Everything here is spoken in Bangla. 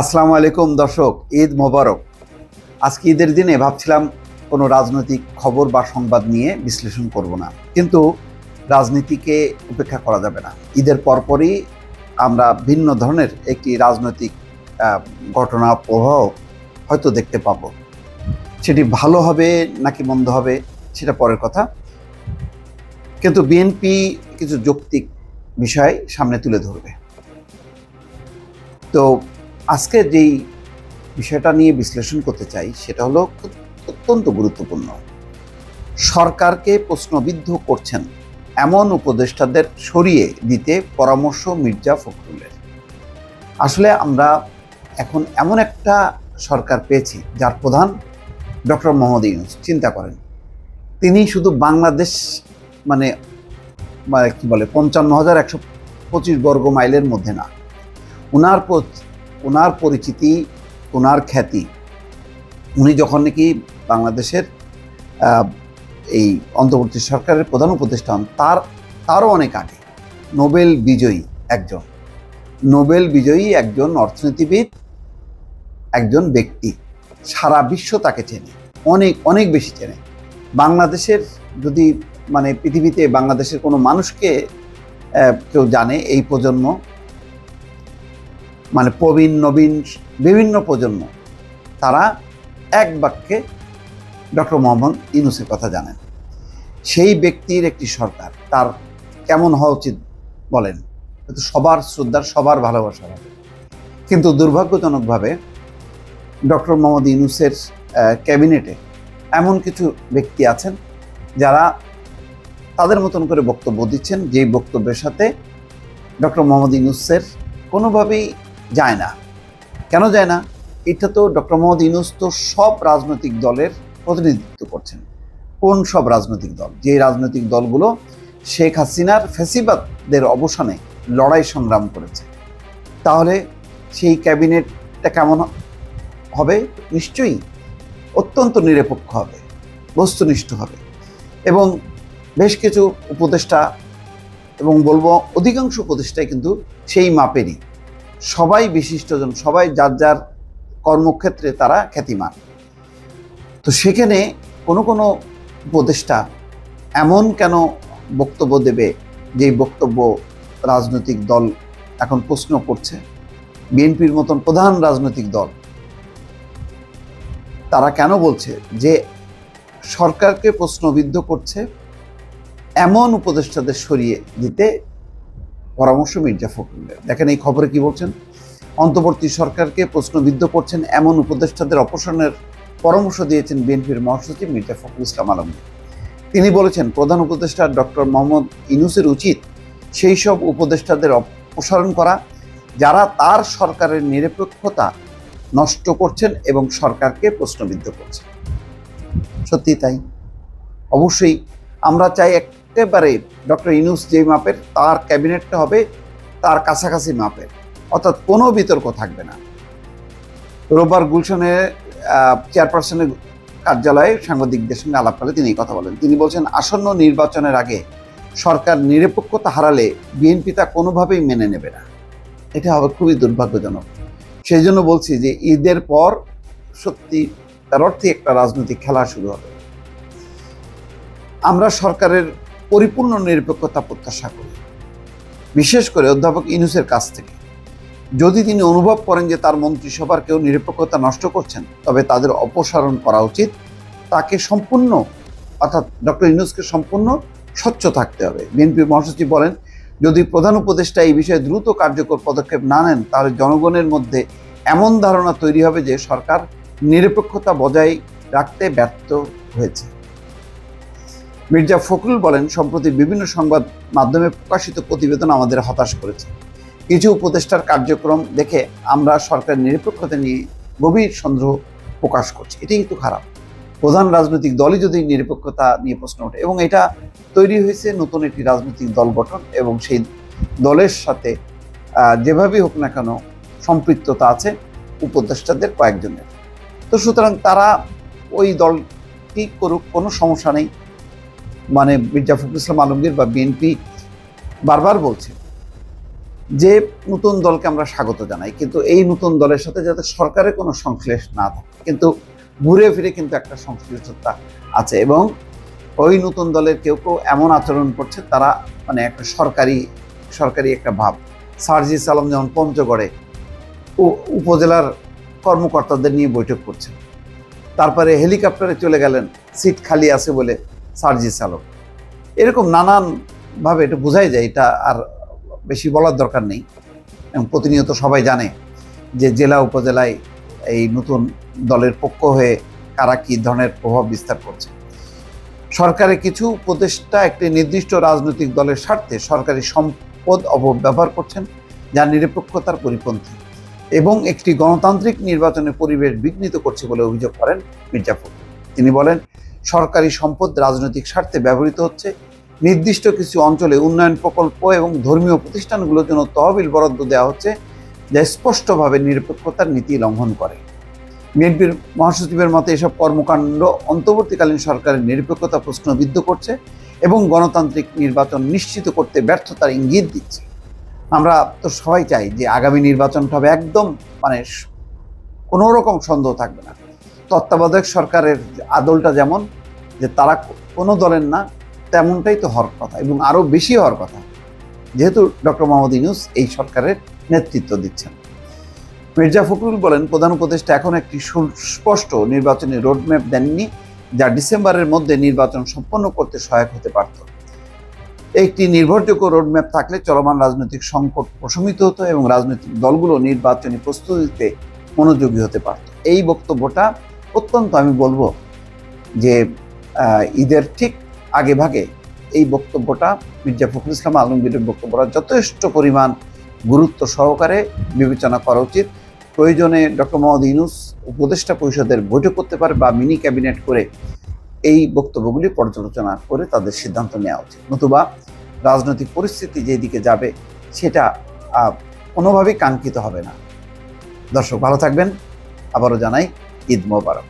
আসসালামু আলাইকুম দর্শক, ঈদ মোবারক। আজকে ঈদের দিনে ভাবছিলাম কোনো রাজনৈতিক খবর বা সংবাদ নিয়ে বিশ্লেষণ করব না, কিন্তু রাজনীতিকে উপেক্ষা করা যাবে না। ঈদের পরপরই আমরা ভিন্ন ধরনের একটি রাজনৈতিক ঘটনা প্রবাহ হয়তো দেখতে পাব। সেটি ভালো হবে নাকি মন্দ হবে সেটা পরের কথা, কিন্তু বিএনপি কিছু যৌক্তিক বিষয় সামনে তুলে ধরবে। তো আজকে যেই বিষয়টা নিয়ে বিশ্লেষণ করতে চাই সেটা হলো অত্যন্ত গুরুত্বপূর্ণ। সরকারকে প্রশ্নবিদ্ধ করছেন এমন উপদেষ্টাদের সরিয়ে দিতে পরামর্শ মির্জা ফখরুলের। আসলে আমরা এখন এমন একটা সরকার পেয়েছি যার প্রধান ডক্টর মোহাম্মদ ইউনূস। চিন্তা করেন, তিনি শুধু বাংলাদেশ মানে কি বলে ৫৫,১২৫ বর্গ মাইলের মধ্যে না, ওনার পরিচিতি, ওনার খ্যাতি, উনি যখন নাকি বাংলাদেশের এই অন্তর্বর্তী সরকারের প্রধান উপদেষ্টা হন, তারও অনেক আগে নোবেল বিজয়ী একজন অর্থনীতিবিদ, একজন ব্যক্তি। সারা বিশ্ব তাকে চেনে, অনেক অনেক বেশি চেনে। বাংলাদেশের যদি পৃথিবীতে বাংলাদেশের কোনো মানুষকে কেউ জানে, এই প্রজন্ম প্রবীণ নবীন বিভিন্ন প্রজন্ম, তারা এক বাক্যে ডক্টর মোহাম্মদ ইউনূসের কথা জানেন। সেই ব্যক্তির একটি সরকার তার কেমন হওয়া উচিত বলেন? সবার শ্রদ্ধার, সবার ভালোবাসা হবে। কিন্তু দুর্ভাগ্যজনকভাবে ডক্টর মোহাম্মদ ইউনূসের ক্যাবিনেটে এমন কিছু ব্যক্তি আছেন যারা তাদের মতন করে বক্তব্য দিচ্ছেন, যেই বক্তব্যের সাথে ডক্টর মোহাম্মদ ইউনূসের কোনোভাবেই যায় না। কেন যায় না? এটা তো ডক্টর মোহাম্মদ ইউনূস তো সব রাজনৈতিক দলের প্রতিনিধিত্ব করছেন। কোন সব রাজনৈতিক দল? যে রাজনৈতিক দলগুলো শেখ হাসিনার ফ্যাসিবাদের অবসানে লড়াই সংগ্রাম করেছে। তাহলে সেই ক্যাবিনেটটা কেমন হবে? নিশ্চয়ই অত্যন্ত নিরপেক্ষ হবে, বস্তুনিষ্ঠ হবে, এবং বেশ কিছু উপদেষ্টা, এবং বলবো অধিকাংশ উপদেষ্টাই কিন্তু সেই মাপেরই। সবাই বিশিষ্টজন, সবাই যার যার কর্মক্ষেত্রে তারা খ্যাতিমান। তো সেখানে কোনো উপদেষ্টা এমন কেন বক্তব্য দেবে যে বক্তব্য রাজনৈতিক দল এখন প্রশ্ন করছে? বিএনপির মতন প্রধান রাজনৈতিক দল তারা কেন বলছে যে সরকারকে প্রশ্নবিদ্ধ করছে এমন উপদেষ্টাদের সরিয়ে দিতে পরামর্শ মির্জা ফখরুলের? দেখেন এই খবরে কি বলছেন। অন্তর্বর্তী সরকারকে প্রশ্নবিদ্ধ করছেন এমন উপদেষ্টাদের অপসারণের পরামর্শ দিয়েছেন বিএনপির মহাসচিব মির্জা ফখরুল ইসলাম আলমগীর। তিনি বলেছেন, প্রধান উপদেষ্টা ডক্টর মোহাম্মদ ইউনূসের উচিত সেই সব উপদেষ্টাদের অপসারণ করা যারা তার সরকারের নিরপেক্ষতা নষ্ট করছেন এবং সরকারকে প্রশ্নবিদ্ধ করছেন। সত্যি তাই। অবশ্যই আমরা চাই একেবারে ডক্টর ইউনূস যে মাপের, তার ক্যাবিনেটটা হবে তার কাছাকাছি মাপের, অর্থাৎ কোনো বিতর্ক থাকবে না। রোববার গুলশানের চেয়ারপারসনের কার্যালয়ে সাংবাদিকদের সঙ্গে আলাপকালে তিনি এই কথা বলেন। তিনি বলছেন, আসন্ন নির্বাচনের আগে সরকার নিরপেক্ষতা হারালে বিএনপি তা কোনোভাবেই মেনে নেবে না। এটা হবে খুবই দুর্ভাগ্যজনক। সেই জন্য বলছি যে ঈদের পর সত্যি তার অর্থে একটা রাজনৈতিক খেলা শুরু হবে। আমরা সরকারের পরিপূর্ণ নিরপেক্ষতা প্রত্যাশা করি, বিশেষ করে অধ্যাপক ইউনূসের কাছ থেকে। যদি তিনি অনুভব করেন যে তার মন্ত্রিসভার কেউ নিরপেক্ষতা নষ্ট করছেন, তবে তাদের অপসারণ করা উচিত। তাকে সম্পূর্ণ, অর্থাৎ ডক্টর ইউনূসকে সম্পূর্ণ স্বচ্ছ থাকতে হবে। বিএনপির মহাসচিব বলেন, যদি প্রধান উপদেষ্টা এই বিষয়ে দ্রুত কার্যকর পদক্ষেপ না নেন, তাহলে জনগণের মধ্যে এমন ধারণা তৈরি হবে যে সরকার নিরপেক্ষতা বজায় রাখতে ব্যর্থ হয়েছে। মির্জা ফখরুল বলেন, সম্প্রতি বিভিন্ন সংবাদ মাধ্যমে প্রকাশিত প্রতিবেদন আমাদের হতাশ করেছে। কিছু উপদেষ্টার কার্যক্রম দেখে আমরা সরকারের নিরপেক্ষতা নিয়ে গভীর সন্দেহ প্রকাশ করছি। এটাই কিন্তু খারাপ। প্রধান রাজনৈতিক দলই যদি নিরপেক্ষতা নিয়ে প্রশ্ন ওঠে, এবং এটা তৈরি হয়েছে নতুন একটি রাজনৈতিক দল গঠন, এবং সেই দলের সাথে যেভাবেই হোক না কেন সম্পৃক্ততা আছে উপদেষ্টাদের কয়েকজনের। তো সুতরাং তারা ওই দলটি করুক, কোনো সমস্যা নেই। মির্জা ফখরুল ইসলাম আলমগীর বা বিএনপি বারবার বলছে যে নতুন দলকে আমরা স্বাগত জানাই, কিন্তু এই নতুন দলের সাথে যাতে সরকারের কোনো সংশ্লেষ না থাকে, কিন্তু ঘুরে ফিরে কিন্তু একটা সংশ্লিষ্টতা আছে এবং ওই নতুন দলের কেউ কেউ এমন আচরণ করছে তারা মানে একটা সরকারি একটা ভাব। সার্জিস আলম যেমন পঞ্চগড়ে উপজেলার কর্মকর্তাদের নিয়ে বৈঠক করছেন, তারপরে হেলিকপ্টারে চলে গেলেন সিট খালি আছে বলে সার্জিস আলম। এরকম নানানভাবে এটা বোঝাই যায়, এটা আর বেশি বলার দরকার নেই। এবং প্রতিনিয়ত সবাই জানে যে জেলা উপজেলায় এই নতুন দলের পক্ষ হয়ে কারা কী ধরনের প্রভাব বিস্তার করছে। সরকারের কিছু উপদেষ্টা একটি নির্দিষ্ট রাজনৈতিক দলের স্বার্থে সরকারি সম্পদ অপব্যবহার করছেন, যা নিরপেক্ষতার পরিপন্থী এবং একটি গণতান্ত্রিক নির্বাচনের পরিবেশ বিঘ্নিত করছে বলে অভিযোগ করেন মির্জা ফখরুল। তিনি বলেন, সরকারি সম্পদ রাজনৈতিক স্বার্থে ব্যবহৃত হচ্ছে। নির্দিষ্ট কিছু অঞ্চলে উন্নয়ন প্রকল্প এবং ধর্মীয় প্রতিষ্ঠানগুলোর জন্য তহবিল বরাদ্দ দেওয়া হচ্ছে, যা স্পষ্টভাবে নিরপেক্ষতার নীতি লঙ্ঘন করে। বিএনপির মহাসচিবের মতে এসব কর্মকাণ্ড অন্তর্বর্তীকালীন সরকারের নিরপেক্ষতা প্রশ্নবিদ্ধ করছে এবং গণতান্ত্রিক নির্বাচন নিশ্চিত করতে ব্যর্থতার ইঙ্গিত দিচ্ছে। আমরা তো সবাই চাই যে আগামী নির্বাচনটা হবে একদম মানে কোনো রকম সন্দেহ থাকবে না। তত্ত্বাবধায়ক সরকারের আদলটা যেমন যে তারা কোনো দলের না, তেমনটাই তো হওয়ার কথা এবং আরও বেশি হওয়ার কথা, যেহেতু ডক্টর মোহাম্মদ ইউনূস এই সরকারের নেতৃত্ব দিচ্ছেন। মির্জা ফখরুল বলেন, প্রধান উপদেষ্টা এখন একটি সুস্পষ্ট নির্বাচনী রোডম্যাপ দেননি, যা ডিসেম্বরের মধ্যে নির্বাচন সম্পন্ন করতে সহায়ক হতে পারত। একটি নির্ভরযোগ্য রোডম্যাপ থাকলে চলমান রাজনৈতিক সংকট প্রশমিত হতো এবং রাজনৈতিক দলগুলো নির্বাচনী প্রস্তুতিতে মনোযোগী হতে পারত। এই বক্তব্যটা অত্যন্ত, আমি বলবো যে ঈদের ঠিক আগে ভাগে এই বক্তব্যটা মির্জা ফখরুল ইসলাম আলমগীরের বক্তব্যটা যথেষ্ট পরিমাণ গুরুত্ব সহকারে বিবেচনা করা উচিত। প্রয়োজনে ডক্টর মোহাম্মদ ইউনূস উপদেষ্টা পরিষদের বৈঠক করতে পারে বা মিনি ক্যাবিনেট করে এই বক্তব্যগুলি পর্যালোচনা করে তাদের সিদ্ধান্ত নেওয়া উচিত, নতুবা রাজনৈতিক পরিস্থিতি যেদিকে যাবে সেটা কোনোভাবেই কাঙ্ক্ষিত হবে না। দর্শক ভালো থাকবেন, আবারও জানাই ঈদ মোবারক।